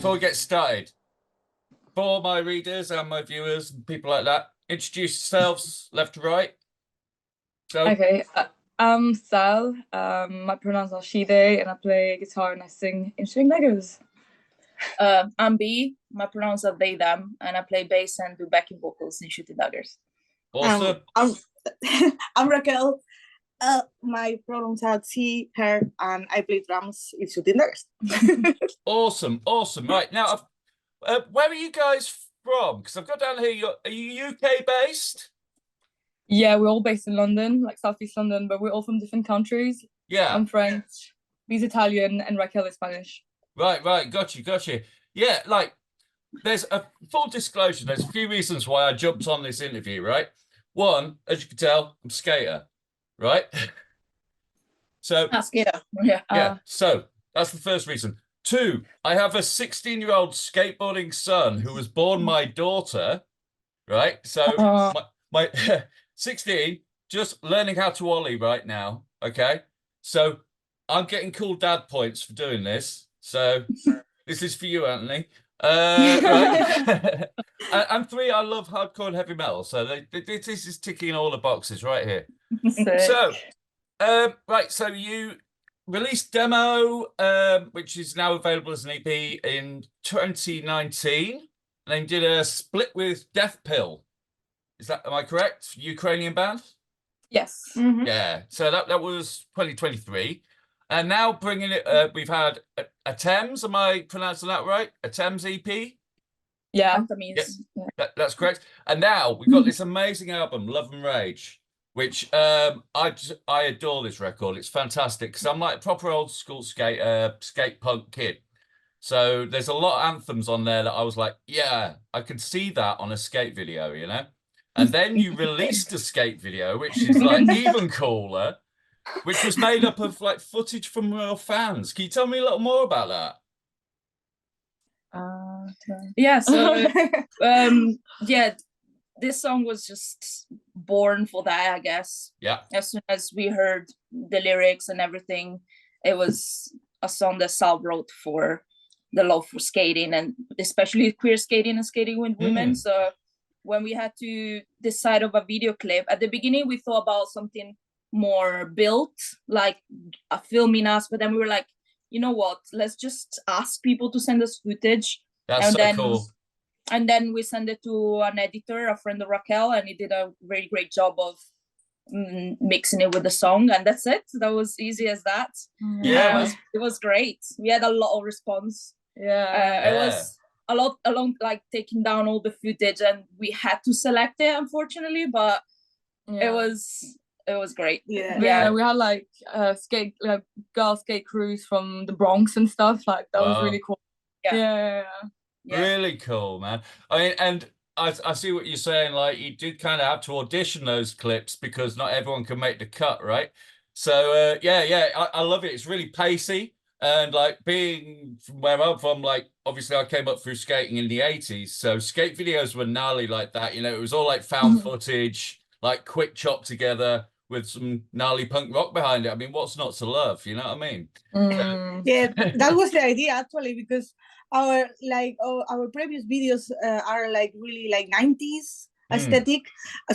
before we get started, for my readers and my viewers and people like that, introduce yourselves left to right. So, Okay, I'm Sal. My pronouns are she, they, and I play guitar and I sing in Daggers. I'm Bea. My pronouns are they, them, and I play bass and do backing vocals in Shooting Daggers. awesome. I'm Raquel. My pronouns are she, her, and I play drums in Shooting Daggers. Awesome. Right, now, where are you guys from? Because I've got down here, are you UK based? Yeah, we're all based in London, like Southeast London, but we're all from different countries. Yeah. I'm French, Bea's Italian, and Raquel is Spanish. Right. Got you. Yeah, like, there's a full disclosure. There's a few reasons why I jumped on this interview, right? One, as you can tell, I'm a skater, right? So, Yeah. So that's the first reason. Two, I have a 16-year-old skateboarding son who was born my daughter, right? So my 16, just learning how to ollie right now, okay? So I'm getting cool dad points for doing this. So this is for you, Anthony. Right. And three, I love hardcore and heavy metal. So this is ticking all the boxes right here. Sick. So, right, so you released demo, which is now available as an EP in 2019, and then did a split with Death Pill. Am I correct? Ukrainian band? Yes. Mm-hmm. Yeah, so that was 2023. And now bringing it, we've had a Thames, am I pronouncing that right? A Thames EP? Yeah. That's correct. And now we've got this amazing album, Love and Rage, which I adore this record. It's fantastic because I'm like a proper old school skate punk kid. So there's a lot of anthems on there that I was like, yeah, I could see that on a skate video, you know? And then you released a skate video, which is like even cooler, which was made up of like footage from real fans. Can you tell me a little more about that? This song was just born for that, I guess. Yeah. As soon as we heard the lyrics and everything, it was a song that Sal wrote for the love for skating, and especially queer skating and skating with women. So when we had to decide of a video clip, at the beginning we thought about something more built, like filming us, but then we were like, you know what, let's just ask people to send us footage. That's so cool. And then we sent it to an editor, a friend of Raquel, and he did a very great job of mixing it with the song, and that's it. That was easy as that. Yeah, it was great. We had a lot of response. It was a lot along, like taking down all the footage, and we had to select it, unfortunately, but it was great. Yeah, we had like girl skate crews from the Bronx and stuff. Like that was really cool. Yeah. Really cool, man. I mean, and I see what you're saying. Like, you did kind of have to audition those clips because not everyone can make the cut, right? So, I love it. It's really pacey. And like being from where I'm from, like obviously I came up through skating in the 80s. So skate videos were gnarly like that. You know, it was all like found footage, like quick chop together with some gnarly punk rock behind it. I mean, what's not to love? You know what I mean? Yeah, that was the idea actually, because our previous videos are like really like 90s aesthetic.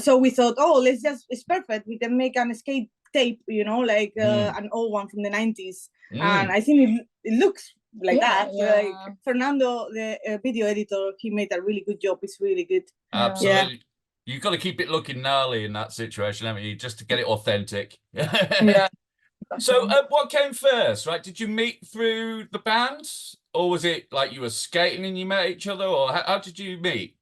So we thought, it's perfect. We can make an skate tape, you know, like an old one from the 90s. And I think it looks like that. Like Fernando, the video editor, he made a really good job. It's really good. Absolutely. Yeah. You've got to keep it looking gnarly in that situation, haven't you? Just to get it authentic. So what came first, right? Did you meet through the band? Or was it like you were skating and you met each other? Or how did you meet?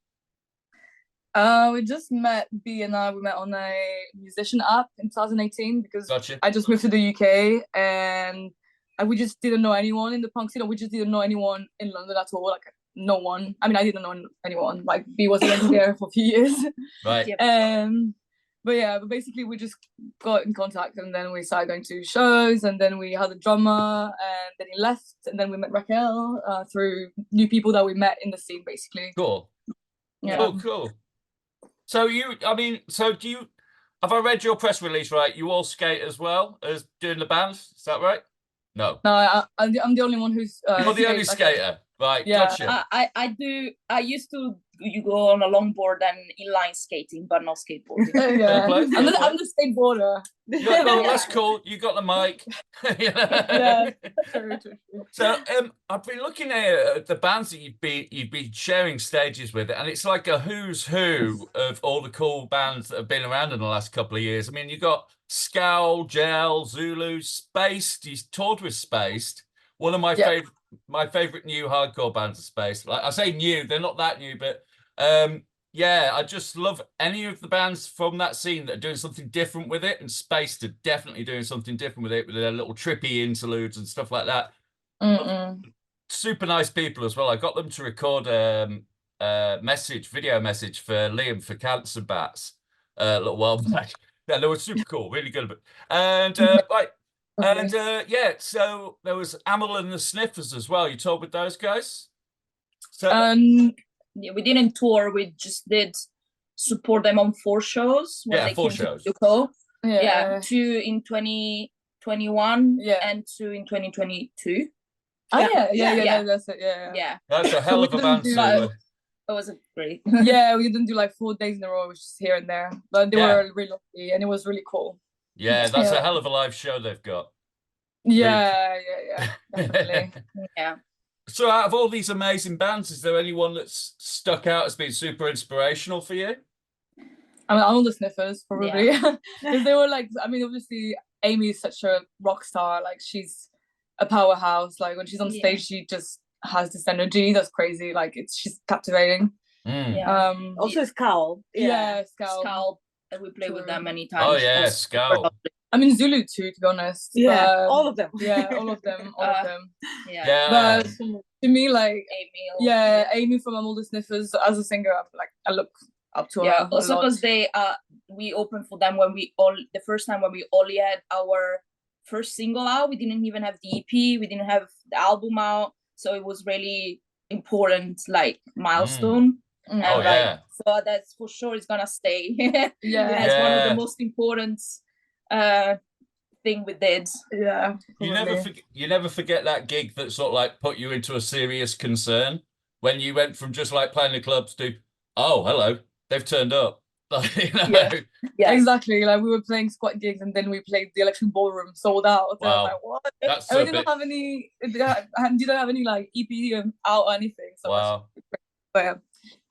We just met, Bea and I, we met on a musician app in 2018 because I just moved to the UK and we just didn't know anyone in the punk scene. We just didn't know anyone in London at all. Like no one. I mean, I didn't know anyone. Like Bea was living there for a few years. Right. But basically we just got in contact and then we started going to shows and then we had a drummer and then he left and then we met Raquel through new people that we met in the scene, basically. Cool. Yeah. Cool. So have I read your press release right? You all skate as well as doing the band, is that right? No. No, I'm the only one who's. You're the only skates, like, skater. Right, Yeah. gotcha. I used to go on a longboard and inline skating, but not skateboarding. Yeah. play, fair play. I'm the skateboarder. Yeah, well, Yeah. that's cool. You got the mic. Yeah. True. So I've been looking at the bands that you've been sharing stages with, and it's like a who's who of all the cool bands that have been around in the last couple of years. I mean, you got Scowl, Gel, Zulu, Spaced. You toured with Spaced. One of my favorite new hardcore bands of Spaced. Like I say new, they're not that new, but yeah, I just love any of the bands from that scene that are doing something different with it, and Spaced are definitely doing something different with it, with their little trippy interludes and stuff like that. Super nice people as well. I got them to record a video message for Liam for Cancer Bats a little while back. Yeah, they were super cool, really good. And yeah, so there was Amel and the Sniffers as well. You toured with those guys? So yeah, we didn't tour. We just did support them on 4 shows when they 4 came shows. to Mexico. Yeah. 2 in 2021 Yeah. and 2 in 2022. Oh yeah. That's it. Yeah. That's a hell of a band. It was great. Yeah, we didn't do like 4 days in a row. It was just here and there, but they were really lovely, and it was really cool. Yeah, that's a hell of a live show they've got. Yeah, definitely. Yeah. So out of all these amazing bands, is there anyone that's stuck out as being super inspirational for you? I mean, all the Sniffers, probably. Because they were like, I mean, obviously, Amy is such a rock star. Like, she's a powerhouse. Like, when she's on stage, she just has this energy that's crazy. Like, she's captivating. Yeah. Also Scowl. Yeah, Scowl. We played with them many times. Oh, yeah, Scowl. I mean, Zulu too, to be honest. Yeah, all of them. Yeah, all of them. Yeah. But to me, like, Amy from All the Sniffers, as a singer, I look up to her. Yeah, also because we opened for them the first time when we only had our first single out. We didn't even have the EP. We didn't have the album out. So it was really important, like, milestone. So that's for sure it's gonna stay. It's one of the most important thing we did. Yeah. You never forget that gig that sort of like put you into a serious concern when you went from just like playing the clubs to, oh, hello, they've turned up. Yeah, exactly. Like, we were playing squat gigs, and then we played the Electric Ballroom, sold out. So I was like, what? I didn't have any. Didn't have any like EP out or anything. So wow. But yeah.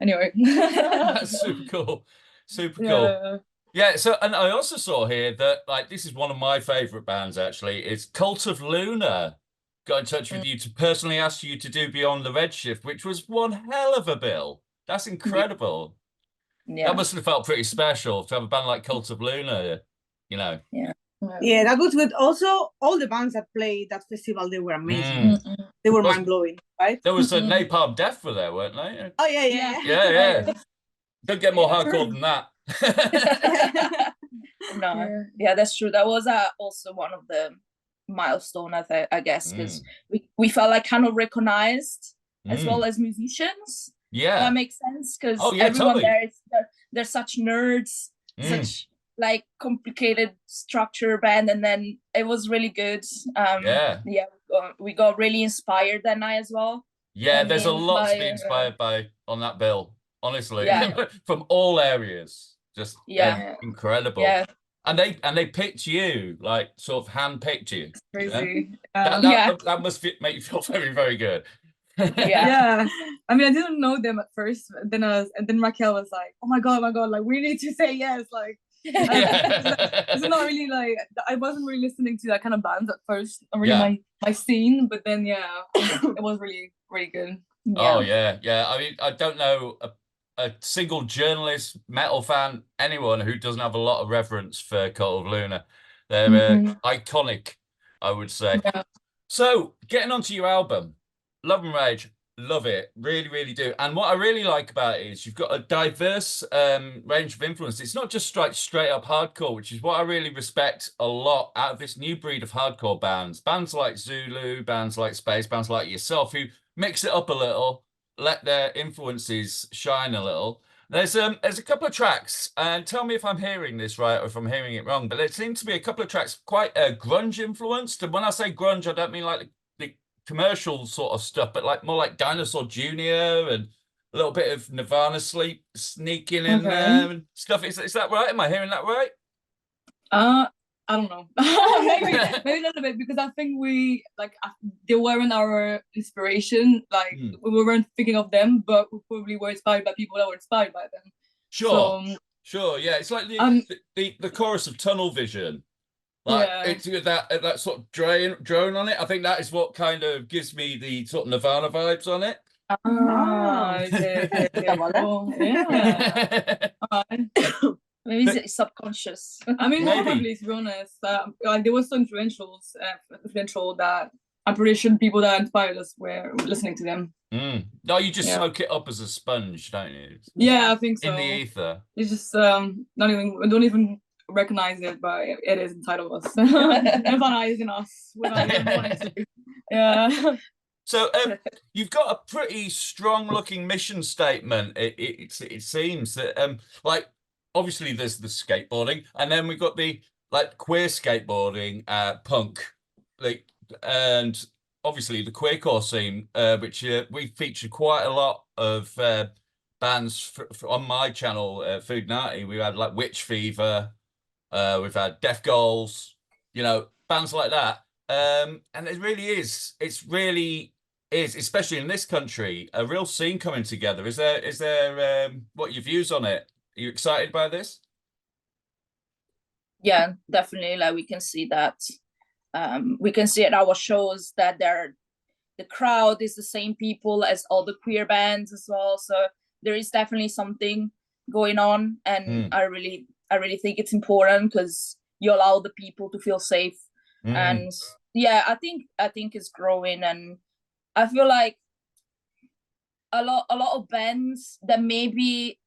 Anyway, that's super cool. Super cool. Yeah. So, and I also saw here that like this is one of my favorite bands. Actually, it's Cult of Luna. Got in touch with you to personally ask you to do Beyond the Redshift, which was one hell of a bill. That's incredible. Yeah. That must have felt pretty special to have a band like Cult of Luna, you know. Yeah, that was good. Also, all the bands that played that festival, they were amazing. They were mind-blowing, right? There was a Napalm Death were there, weren't they? Oh, yeah. Yeah. Don't get more hardcore than that. No, yeah, that's true. That was also one of the milestone, I guess, because we felt like kind of recognized as well as musicians. Yeah, that makes sense because totally. everyone they're such nerds, such like complicated structure band, and then it was really good. We got really inspired that night as well. Yeah, there's a lot to be inspired by on that bill, honestly. From all areas, just incredible. Yeah. And they picked you, like sort of hand-picked you. Crazy. That must make you feel very, very good. Yeah. I mean, I didn't know them at first, and then Raquel was like, "Oh my god, like we need to say yes." Like, it's not really like I wasn't really listening to that kind of bands at first, not really my scene. But then it was really, really good. Oh yeah. I mean, I don't know a single journalist, metal fan, anyone who doesn't have a lot of reverence for Cult of Luna. They're iconic, I would say. Yeah. So, getting onto your album, Love and Rage, love it, really, really do. And what I really like about it is you've got a diverse range of influence. It's not just straight up hardcore, which is what I really respect a lot out of this new breed of hardcore bands. Bands like Zulu, bands like Space, bands like yourself, who mix it up a little, let their influences shine a little. There's a couple of tracks, and tell me if I'm hearing this right or if I'm hearing it wrong, but there seems to be a couple of tracks quite grunge influenced. And when I say grunge, I don't mean like the commercial sort of stuff, but like more like Dinosaur Jr. and a little bit of Nirvana sleep sneaking in there and stuff. Is that right? Am I hearing that right? I don't know. maybe a little bit, because I think they weren't our inspiration. Like we weren't thinking of them, but we probably were inspired by people that were inspired by them. Sure, sure, yeah. It's like the chorus of Tunnel Vision. Like it's that sort of drone on it. I think that is what kind of gives me the sort of Nirvana vibes on it. Okay, cool. Yeah. Maybe it's subconscious. I mean, probably, to be honest. Like there was some influential that I'm pretty sure people that inspired us were listening to them. No, you just soak it up as a sponge, don't you? Yeah, I think so. In the ether. It's just we don't even recognize it, but it is inside of us. Nirvana is in us without even wanting to. Yeah. So you've got a pretty strong looking mission statement. It seems that like obviously there's the skateboarding, and then we've got the like queer skateboarding, punk, like, and obviously the queercore scene, which we featured quite a lot of bands on my channel, Food Natty. We had like Witch Fever, we've had Death Goals, you know, bands like that. And it really is. It's really is, especially in this country, a real scene coming together. Is there what are your views on it? Are you excited by this? Yeah, definitely. Like we can see that. We can see at our shows that the crowd is the same people as all the queer bands as well. So there is definitely something going on, and I really think it's important because you allow the people to feel safe. And yeah, I think it's growing, and I feel like a lot of bands that maybe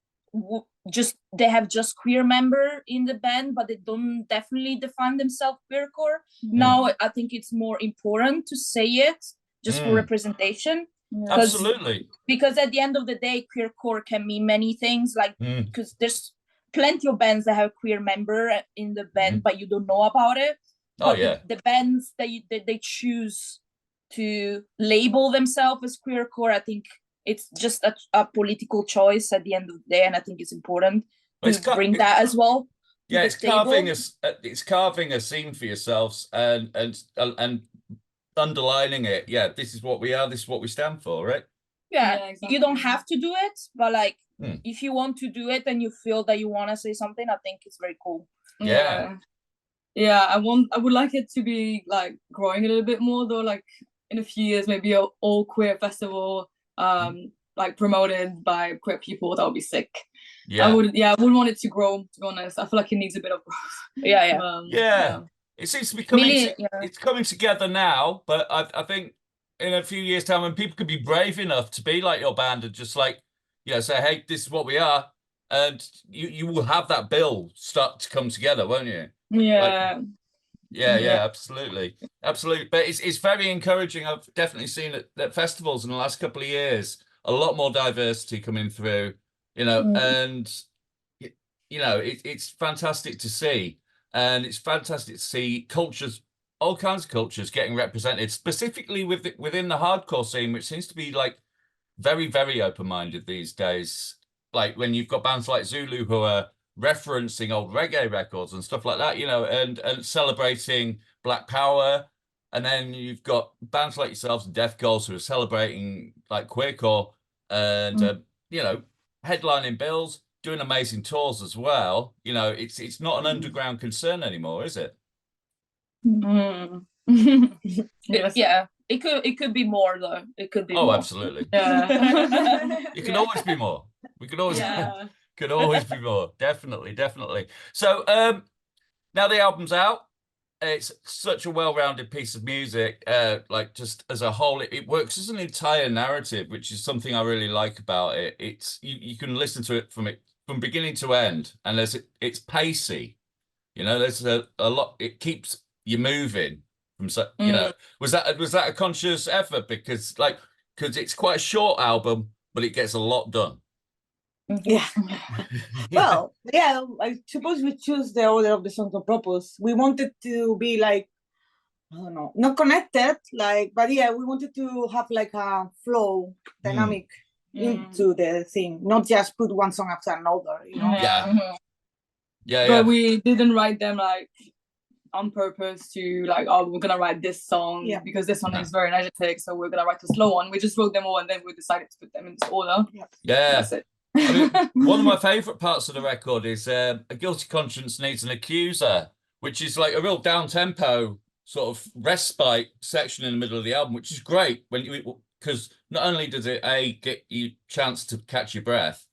they have just queer member in the band, but they don't definitely define themselves queercore. Now I think it's more important to say it just for representation. Absolutely. Because at the end of the day, queercore can mean many things. Like because there's plenty of bands that have queer member in the band, but you don't know about it. But the bands that they choose to label themselves as queercore, I think it's just a political choice at the end of the day, and I think it's important to bring that as well. Yeah, it's carving a scene for yourselves and underlining it. Yeah, this is what we are. This is what we stand for, right? Yeah, exactly. You don't have to do it, but like if you want to do it and you feel that you want to say something, I think it's very cool. Yeah, I would like it to be like growing a little bit more though, like in a few years, maybe an all queer festival, like promoted by queer people. That would be sick. I would want it to grow, to be honest. I feel like it needs a bit of growth. It seems to be coming it's coming together now, but I think in a few years' time when people could be brave enough to be like your band and just like, say, hey, this is what we are, and you will have that bill start to come together, won't you? Yeah. Absolutely. But it's very encouraging. I've definitely seen at festivals in the last couple of years a lot more diversity coming through, and it's fantastic to see, and it's fantastic to see cultures, all kinds of cultures getting represented, specifically within the hardcore scene, which seems to be like very, very open-minded these days. Like when you've got bands like Zulu who are referencing old reggae records and stuff like that, and celebrating Black Power. And then you've got bands like yourselves and Death Goals who are celebrating like queercore and, headlining bills, doing amazing tours as well. It's not an underground concern anymore, is it? Yeah, it could be more though. It could be more. Absolutely. It can always be more. We could always could always be more. Definitely. So now the album's out. It's such a well-rounded piece of music. Like just as a whole, it works as an entire narrative, which is something I really like about it. It's you can listen to it from beginning to end, and it's pacey. There's a lot. It keeps you moving. Was that a conscious effort because it's quite a short album, but it gets a lot done. Yeah. Well, yeah, I suppose we choose the order of the songs on purpose. We wanted to be like, I don't know, not connected, like, but yeah, we wanted to have like a flow, dynamic into the thing, not just put one song after another, you know? Yeah. But we didn't write them like on purpose to like, oh, we're gonna write this song because this song is very energetic, so we're gonna write a slow one. We just wrote them all and then we decided to put them in this order. That's it. I mean, one of my favorite parts of the record is A Guilty Conscience Needs an Accuser, which is like a real down-tempo sort of respite section in the middle of the album, which is great when you, because not only does it get you chance to catch your breath,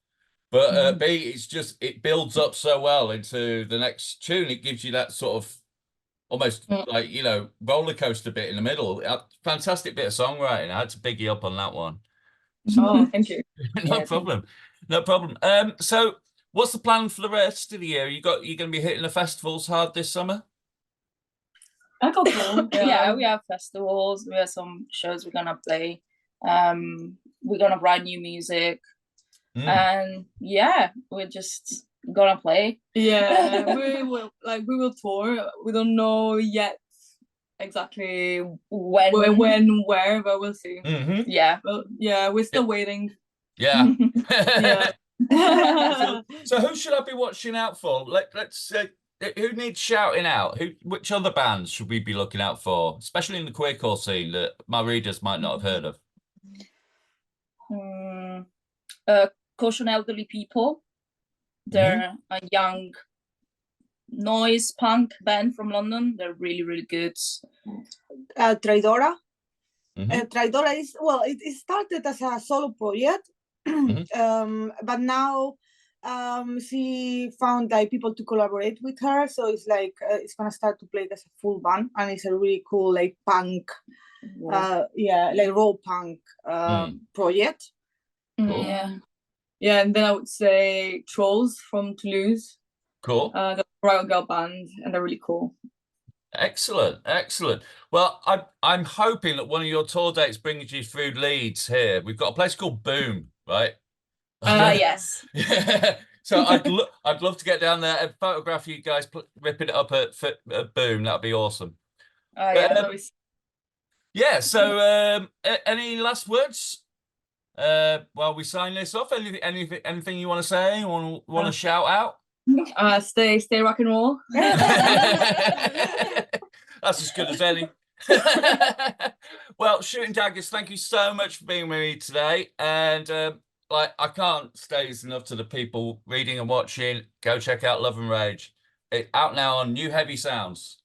but B, it's just, it builds up so well into the next tune. It gives you that sort of almost like, you know, roller coaster bit in the middle. Fantastic bit of songwriting. I had to big you up on that one. Oh, thank you. No problem. No problem. So what's the plan for the rest of the year? You're going to be hitting the festivals hard this summer? A couple. Yeah, we have festivals. We have some shows we're gonna play. We're gonna write new music, and yeah, we're just gonna play. Yeah, we will tour. We don't know yet exactly when, where, but we'll see. Yeah, well, yeah, we're still waiting. Yeah. Yeah. So who should I be watching out for? Let's who needs shouting out? Which other bands should we be looking out for, especially in the queercore scene that my readers might not have heard of? Caution Elderly People. They're a young noise punk band from London. They're really, really good. Traidora. Traidora is, well, it started as a solo project, but now she found like people to collaborate with her, so it's like it's gonna start to play as a full band, and it's a really cool like punk, like raw punk project. Cool. Yeah, and then I would say Trolls from Toulouse. Cool. The Royal Girl band, and they're really cool. Excellent, excellent. Well, I'm hoping that one of your tour dates brings you through Leeds here. We've got a place called Boom, right? Yes. So I'd love to get down there and photograph you guys ripping it up at Boom. That'd be awesome. Yeah. So any last words while we sign this off? Anything you want to say? Want to shout out? Stay rock and roll. That's as good as any. Well, Shooting Daggers, thank you so much for being with me today. And like, I can't state enough to the people reading and watching. Go check out Love and Rage. It's out now on New Heavy Sounds.